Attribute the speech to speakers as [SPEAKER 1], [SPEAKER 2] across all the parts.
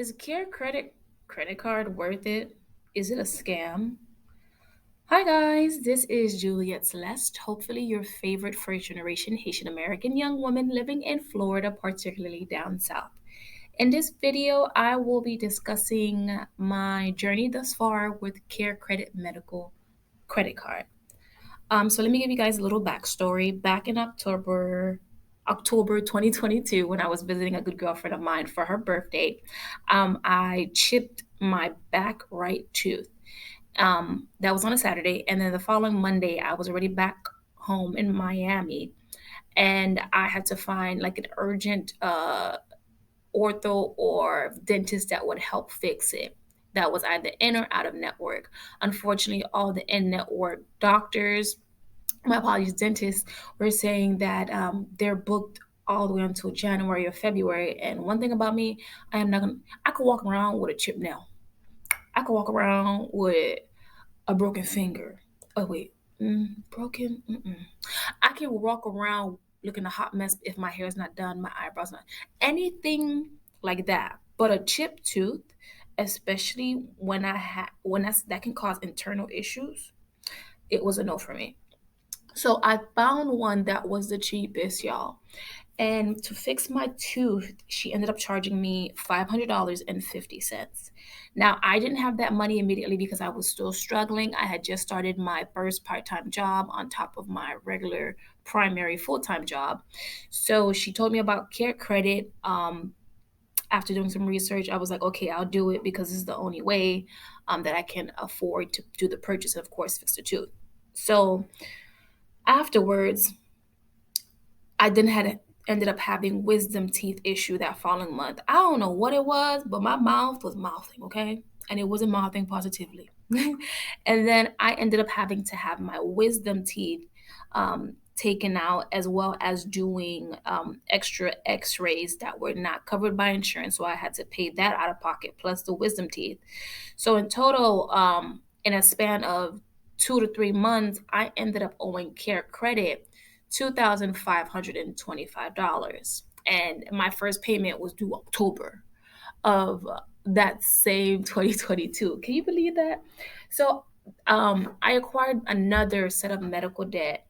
[SPEAKER 1] Is CareCredit credit card worth it? Is it a scam? Hi guys, this is Juliet Celeste, hopefully your favorite first generation Haitian American young woman living in Florida, particularly down south. In this video, I will be discussing my journey thus far with CareCredit Medical Credit Card. So let me give you guys a little backstory. Back in October 2022, when I was visiting a good girlfriend of mine for her birthday, I chipped my back right tooth. That was on a Saturday, and then the following Monday, I was already back home in Miami, and I had to find like an urgent ortho or dentist that would help fix it. That was either in or out of network. Unfortunately, all the in network doctors, my apologies, dentists, were saying that they're booked all the way until January or February. And one thing about me, I am not gonna. I could walk around with a chipped nail. I could walk around with a broken finger. Oh wait, broken. I can walk around looking a hot mess if my hair is not done, my eyebrows not, anything like that. But a chipped tooth, especially that can cause internal issues. It was a no for me. So I found one that was the cheapest, y'all. And to fix my tooth, she ended up charging me $500.50. Now, I didn't have that money immediately because I was still struggling. I had just started my first part time job on top of my regular primary full time job. So she told me about Care Credit. After doing some research, I was like, okay, I'll do it because this is the only way that I can afford to do the purchase and, of course, fix the tooth. So afterwards, I then had ended up having wisdom teeth issue that following month. I don't know what it was, but my mouth was mouthing, okay? And it wasn't mouthing positively. And then I ended up having to have my wisdom teeth taken out, as well as doing extra x-rays that were not covered by insurance. So I had to pay that out of pocket plus the wisdom teeth. So in total, in a span of 2 to 3 months, I ended up owing Care Credit $2,525. And my first payment was due October of that same 2022. Can you believe that? So I acquired another set of medical debt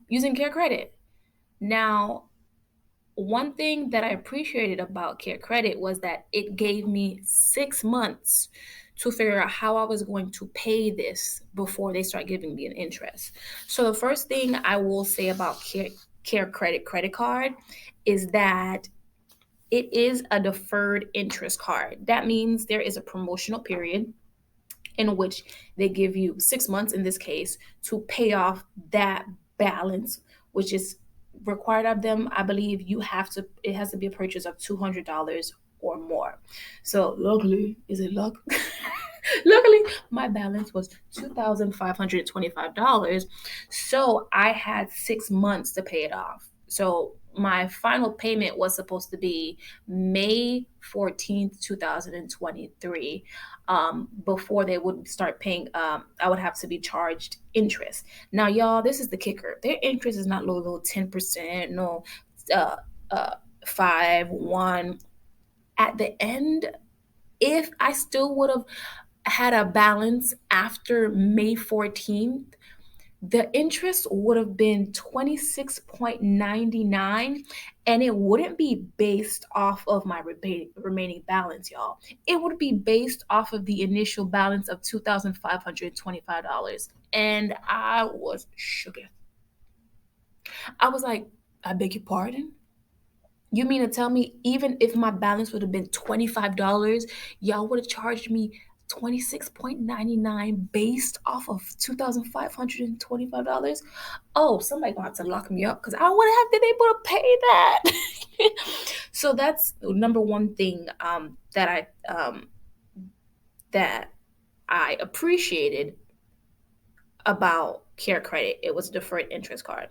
[SPEAKER 1] using Care Credit. Now, one thing that I appreciated about Care Credit was that it gave me 6 months to figure out how I was going to pay this before they start giving me an interest. So the first thing I will say about Care Credit credit card is that it is a deferred interest card. That means there is a promotional period in which they give you 6 months in this case to pay off that balance, which is required of them. I believe it has to be a purchase of $200 or more. So luckily, is it luck? Luckily, my balance was $2,525. So I had 6 months to pay it off. So my final payment was supposed to be May 14th, 2023. Before they would start paying, I would have to be charged interest. Now, y'all, this is the kicker. Their interest is not low, 10%, no, uh, uh, 5, 1. At the end, if I still would have had a balance after May 14th, the interest would have been 26.99, and it wouldn't be based off of my remaining balance, y'all. It would be based off of the initial balance of $2,525. And I was shook. I was like, I beg your pardon? You mean to tell me even if my balance would have been $25, y'all would have charged me 26.99 based off of $2,525? Oh, somebody gonna have to lock me up because I wouldn't have been able to pay that. So that's number one thing that I appreciated about Care Credit. It was a deferred interest card.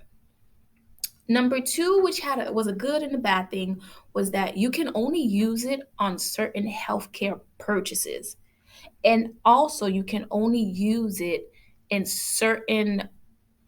[SPEAKER 1] Number two, which was a good and a bad thing, was that you can only use it on certain healthcare purchases. And also you can only use it in certain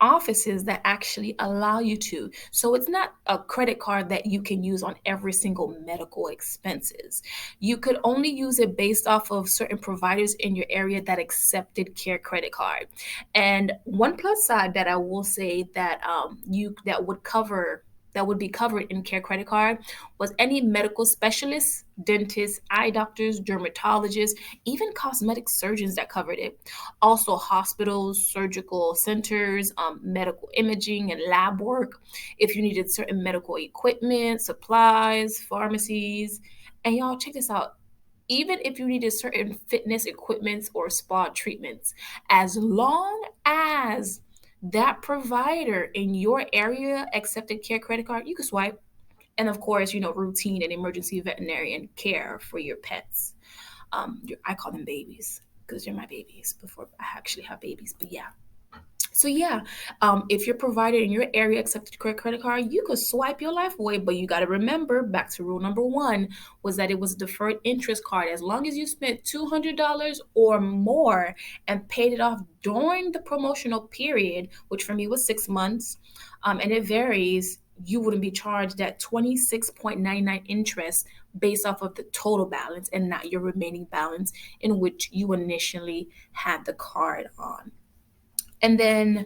[SPEAKER 1] offices that actually allow you to. So it's not a credit card that you can use on every single medical expenses. You could only use it based off of certain providers in your area that accepted Care Credit Card. And one plus side that I will say that you that would cover that would be covered in Care Credit Card was any medical specialists, dentists, eye doctors, dermatologists, even cosmetic surgeons that covered it. Also, hospitals, surgical centers, medical imaging, and lab work. If you needed certain medical equipment, supplies, pharmacies. And y'all, check this out. Even if you needed certain fitness equipments or spa treatments, as long as that provider in your area accepted Care Credit Card, you could swipe. And of course, routine and emergency veterinarian care for your pets. I call them babies because they're my babies before I actually have babies. But yeah, so yeah, if your provider in your area accepted credit card, you could swipe your life away. But you got to remember, back to rule number one, was that it was a deferred interest card. As long as you spent $200 or more and paid it off during the promotional period, which for me was 6 months, and it varies. You wouldn't be charged that 26.99 interest based off of the total balance and not your remaining balance in which you initially had the card on. And then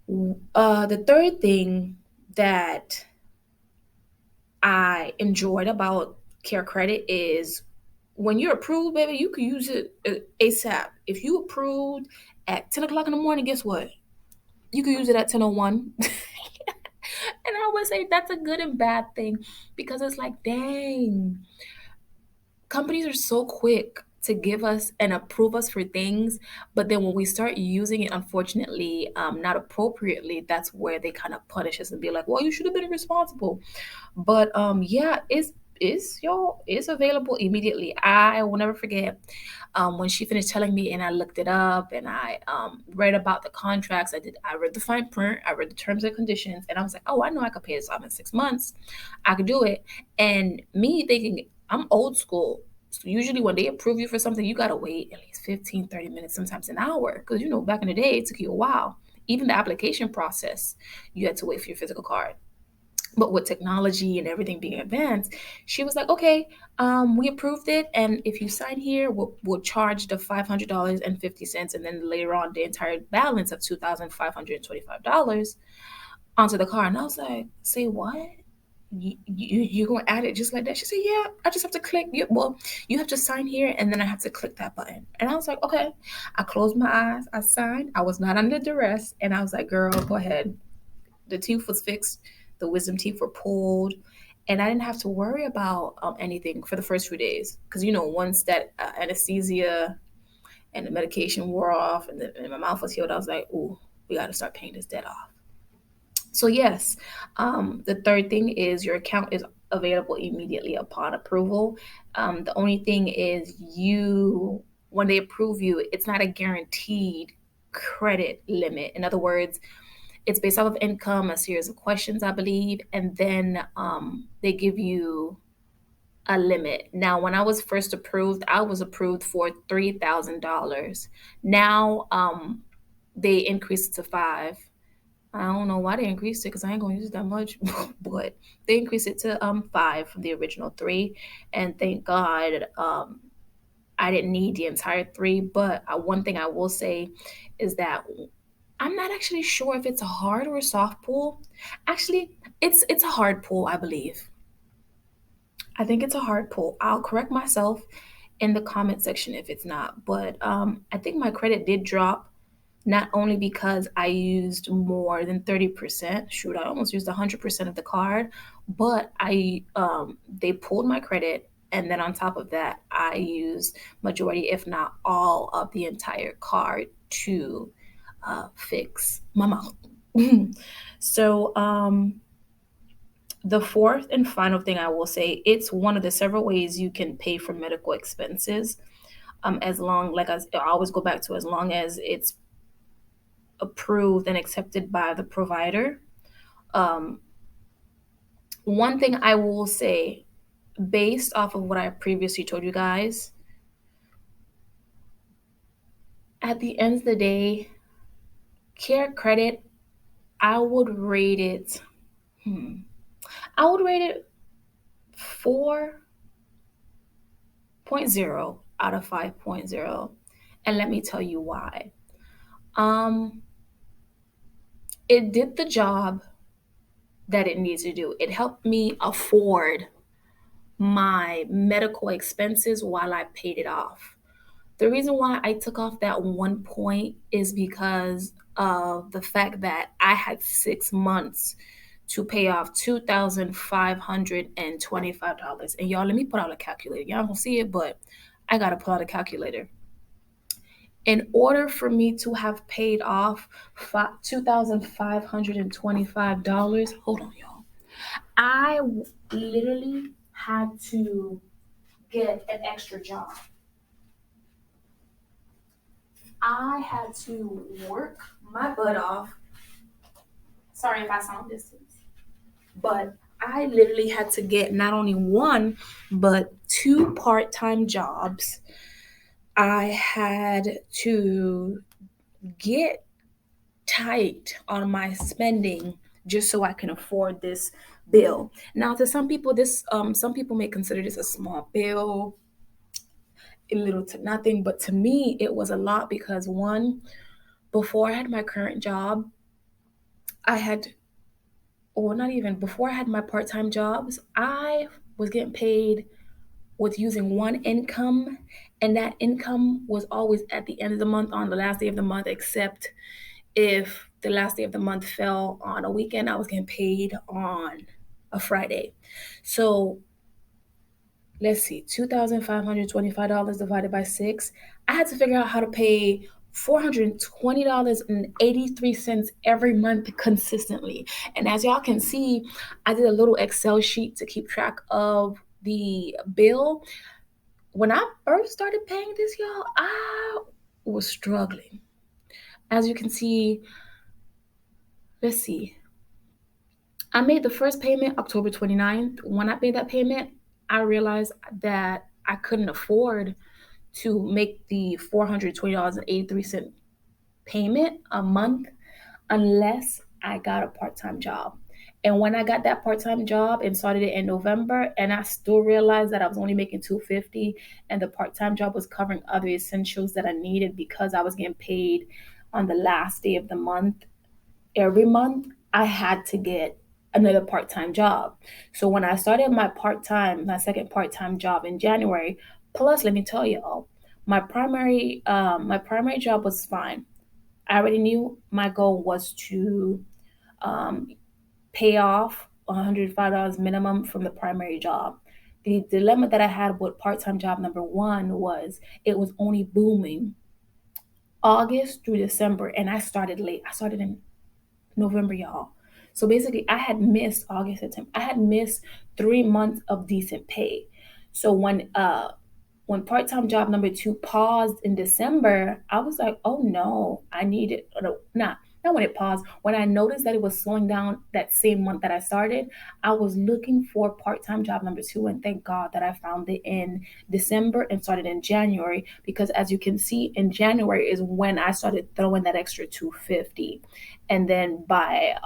[SPEAKER 1] the third thing that I enjoyed about Care Credit is when you're approved, baby, you can use it ASAP. If you approved at 10 o'clock in the morning, guess what? You can use it at 10:01. And I would say that's a good and bad thing because it's like, dang, companies are so quick to give us and approve us for things, but then when we start using it, unfortunately, not appropriately, that's where they kind of punish us and be like, well, you should have been responsible. But yeah, it's available immediately. I will never forget when she finished telling me, and I looked it up, and I read about the contracts. I read the fine print, I read the terms and conditions, and I was like, oh, I know I could pay this off in 6 months. I could do it. And me thinking, I'm old school. So usually when they approve you for something, you gotta wait at least 15, 30 minutes, sometimes an hour. Because back in the day, it took you a while. Even the application process, you had to wait for your physical card. But with technology and everything being advanced, she was like, okay, we approved it. And if you sign here, we'll charge the $500.50. And then later on, the entire balance of $2,525 onto the car. And I was like, say what? You're going to add it just like that? She said, yeah, I just have to click. Yeah, well, you have to sign here. And then I have to click that button. And I was like, okay. I closed my eyes. I signed. I was not under duress. And I was like, girl, go ahead. The tooth was fixed, the wisdom teeth were pulled, and I didn't have to worry about anything for the first few days. Because once that anesthesia and the medication wore off, and my mouth was healed, I was like, "Ooh, we got to start paying this debt off." So yes, the third thing is your account is available immediately upon approval. The only thing is when they approve you, it's not a guaranteed credit limit. In other words, it's based off of income, a series of questions, I believe, and then they give you a limit. Now, when I was first approved, I was approved for $3,000. Now they increased it to five. I don't know why they increased it because I ain't gonna use it that much, but they increased it to five from the original three, and thank God I didn't need the entire three. But one thing I will say is that I'm not actually sure if it's a hard or a soft pull. Actually, it's a hard pull, I believe. I think it's a hard pull. I'll correct myself in the comment section if it's not. But I think my credit did drop not only because I used more than 30%. Shoot, I almost used 100% of the card, but they pulled my credit. And then on top of that, I used majority, if not all, of the entire card to fix my mouth. So the fourth and final thing I will say, it's one of the several ways you can pay for medical expenses. As long, like I always go back to, as long as it's approved and accepted by the provider. Um, One thing I will say, based off of what I previously told you guys, at the end of the day, Care Credit, I would rate it. Hmm, I would rate it 4.0 out of 5.0, and let me tell you why. Um, it did the job that it needs to do. It helped me afford my medical expenses while I paid it off. The reason why I took off that 1 point is because of the fact that I had 6 months to pay off $2,525. And y'all, let me put out a calculator. Y'all don't see it, but I gotta pull out a calculator. In order for me to have paid off $2,525, hold on, y'all. I literally had to get an extra job. I had to work my butt off. Sorry if I sound distant, but I literally had to get not only one, but two part time jobs. I had to get tight on my spending just so I can afford this bill. Now, to some people, some people may consider this a small bill, a little to nothing, but to me, it was a lot because one, before I had my current job, I had, or not even before I had my part time jobs, I was getting paid with using one income, and that income was always at the end of the month on the last day of the month, except if the last day of the month fell on a weekend, I was getting paid on a Friday. So let's see, $2,525 divided by six. I had to figure out how to pay $420.83 every month consistently. And as y'all can see, I did a little Excel sheet to keep track of the bill. When I first started paying this, y'all, I was struggling. As you can see, let's see. I made the first payment October 29th. When I made that payment, I realized that I couldn't afford to make the $420.83 payment a month unless I got a part-time job. And when I got that part-time job and started it in November, and I still realized that I was only making $250, and the part-time job was covering other essentials that I needed because I was getting paid on the last day of the month every month, I had to get another part-time job. So when I started my second part-time job in January, plus let me tell y'all, my primary job was fine. I already knew my goal was to um, pay off $105 minimum from the primary job. The dilemma that I had with part-time job number one was it was only booming August through December, and I started late. I started in November, y'all. So basically, I had missed August, September. I had missed 3 months of decent pay. So when part-time job number two paused in December, I was like, oh no, I needed no, not when it paused. When I noticed that it was slowing down that same month that I started, I was looking for part-time job number two, and thank God that I found it in December and started in January, because as you can see, in January is when I started throwing that extra 250. And then by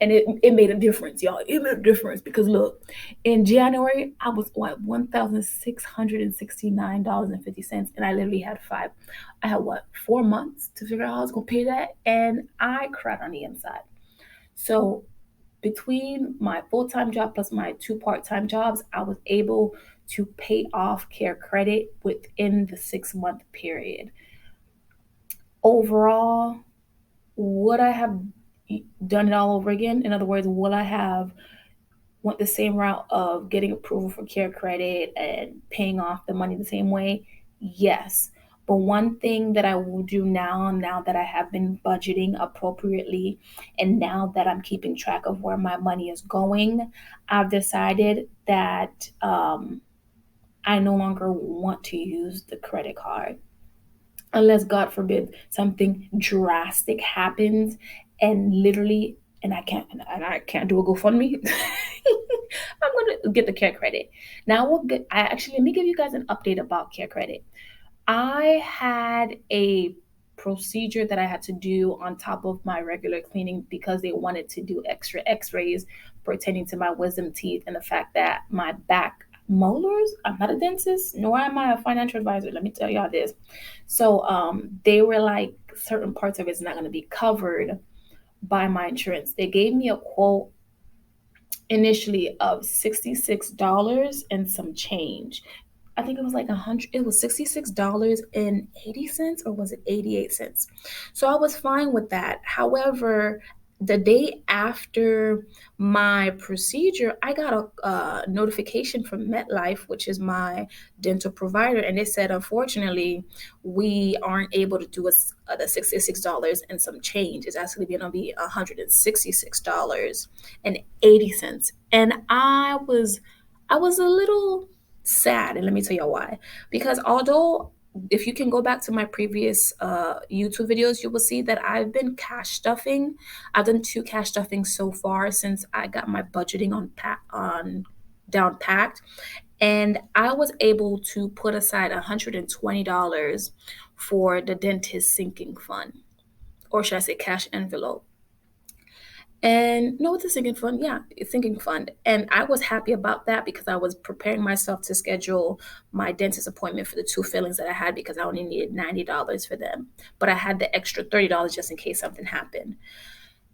[SPEAKER 1] and it made a difference, y'all. It made a difference because look, in January, I was what $1,669.50. And I literally had I had what, 4 months to figure out how I was gonna pay that. And I cried on the inside. So between my full-time job plus my two part-time jobs, I was able to pay off Care Credit within the 6 month period. Overall, would I have done it all over again? In other words, will I have went the same route of getting approval for Care Credit and paying off the money the same way? Yes. But one thing that I will do now that I have been budgeting appropriately, and now that I'm keeping track of where my money is going, I've decided that I no longer want to use the credit card unless God forbid something drastic happens and literally and I can't do a GoFundMe. I'm gonna get the Care Credit. Now let me give you guys an update about Care Credit. I had a procedure that I had to do on top of my regular cleaning because they wanted to do extra x-rays pertaining to my wisdom teeth and the fact that my back molars, I'm not a dentist, nor am I a financial advisor. Let me tell y'all this. So they were like, certain parts of it's not going to be covered by my insurance. They gave me a quote initially of $66 and some change. I think it was like 100, it was $66.80, or was it 88 cents? So I was fine with that. However, the day after my procedure, I got a notification from MetLife, which is my dental provider, and they said, unfortunately, we aren't able to do the $66 and some change. It's actually going to be $166.80. And I was a little sad, and let me tell you why. Because although, if you can go back to my previous YouTube videos, you will see that I've been cash stuffing. I've done 2 cash stuffings so far since I got my budgeting on down packed, and I was able to put aside $120 for the dentist sinking fund, or should I say cash envelope. And no, it's a sinking fund. Yeah, it's sinking fund. And I was happy about that because I was preparing myself to schedule my dentist appointment for the 2 fillings that I had, because I only needed $90 for them. But I had the extra $30 just in case something happened.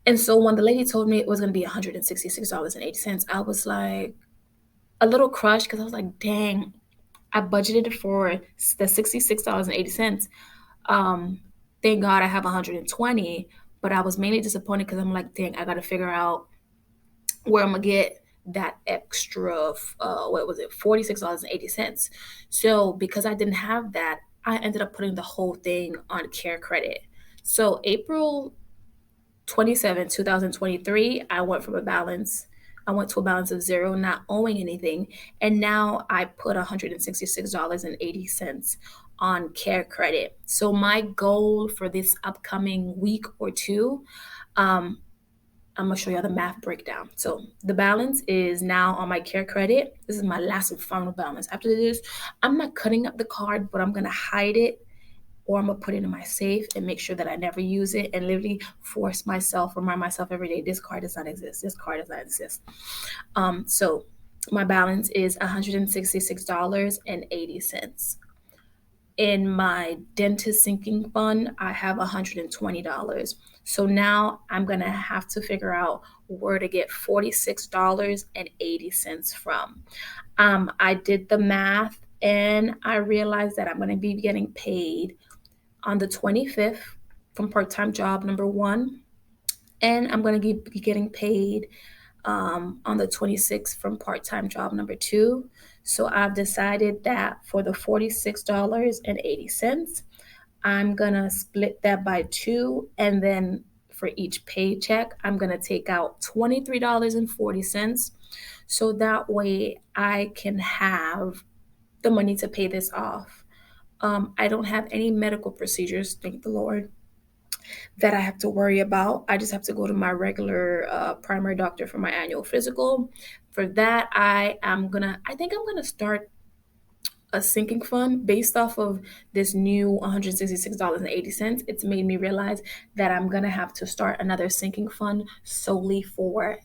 [SPEAKER 1] And so when the lady told me it was going to be $166.80, I was like a little crushed, because I was like, dang, I budgeted for the $66.80. Um, thank God I have 120, but I was mainly disappointed because I'm like, dang, I got to figure out where I'm gonna get that extra, what was it, $46.80. So because I didn't have that, I ended up putting the whole thing on CareCredit. So April 27, 2023, I went to a balance of zero, not owing anything. And now I put $166.80 on CareCredit. So my goal for this upcoming week or two, I'm gonna show you the math breakdown. So the balance is now on my CareCredit. This is my last and final balance. After this, I'm not cutting up the card, but I'm gonna hide it, or I'm gonna put it in my safe and make sure that I never use it, and literally remind myself every day, this card does not exist. This card does not exist. So my balance is $166.80. In my dentist sinking fund, I have $120. So now I'm gonna have to figure out where to get $46.80 from. I did the math and I realized that I'm gonna be getting paid on the 25th from part-time job number 1, and I'm going to be getting paid on the 26th from part-time job number 2. So I've decided that for the $46.80, I'm going to split that by 2, and then for each paycheck, I'm going to take out $23.40, so that way I can have the money to pay this off. I don't have any medical procedures, thank the Lord, that I have to worry about. I just have to go to my regular primary doctor for my annual physical. For that, I think I'm gonna start a sinking fund based off of this new $166.80. It's made me realize that I'm gonna have to start another sinking fund solely for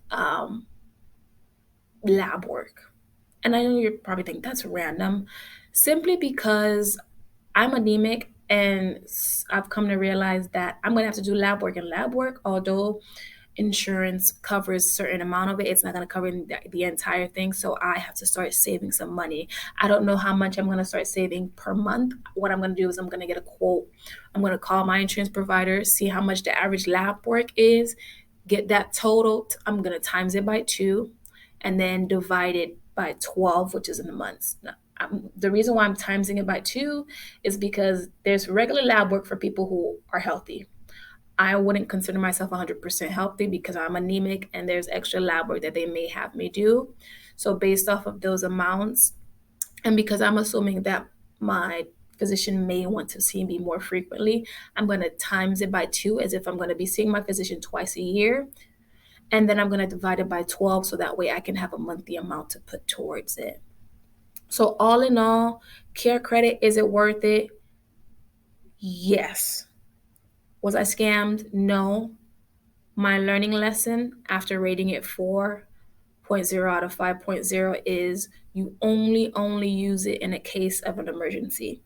[SPEAKER 1] lab work. And I know you probably think that's random, simply because I'm anemic, and I've come to realize that I'm gonna have to do lab work. And lab work, although insurance covers a certain amount of it, it's not gonna cover the entire thing. So I have to start saving some money. I don't know how much I'm gonna start saving per month. What I'm gonna do is I'm gonna get a quote. I'm gonna call my insurance provider, see how much the average lab work is, get that totaled. I'm gonna times it by 2, and then divide it by 12, which is in the months. Now, the reason why I'm timesing it by 2 is because there's regular lab work for people who are healthy. I wouldn't consider myself 100% healthy because I'm anemic, and there's extra lab work that they may have me do. So based off of those amounts, and because I'm assuming that my physician may want to see me more frequently, I'm going to times it by 2, as if I'm going to be seeing my physician twice a year. And then I'm going to divide it by 12, so that way I can have a monthly amount to put towards it. So all in all, CareCredit, is it worth it? Yes. Was I scammed? No. My learning lesson after rating it 4.0 out of 5.0 is you only use it in a case of an emergency.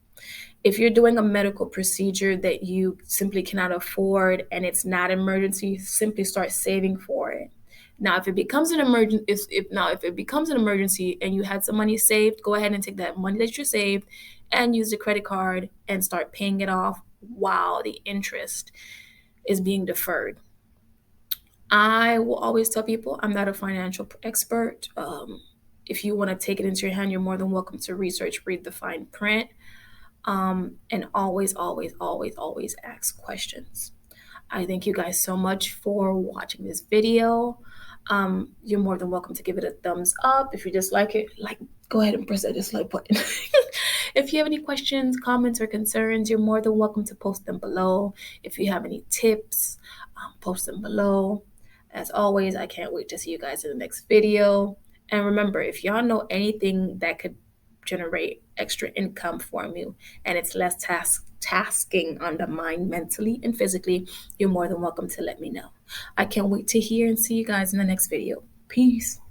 [SPEAKER 1] If you're doing a medical procedure that you simply cannot afford and it's not emergency, simply start saving for it. Now, if it becomes an emergency, if it becomes an emergency and you had some money saved, go ahead and take that money that you saved and use the credit card and start paying it off while the interest is being deferred. I will always tell people I'm not a financial expert. If you want to take it into your hand, you're more than welcome to research, read the fine print, and always ask questions. I thank you guys so much for watching this video. You're more than welcome to give it a thumbs up. If you dislike it, go ahead and press that dislike button. If you have any questions, comments, or concerns, you're more than welcome to post them below. If you have any tips, post them below. As always, I can't wait to see you guys in the next video. And remember, if y'all know anything that could generate extra income for you and it's less tasking on the mind mentally and physically, you're more than welcome to let me know. I can't wait to hear and see you guys in the next video. Peace.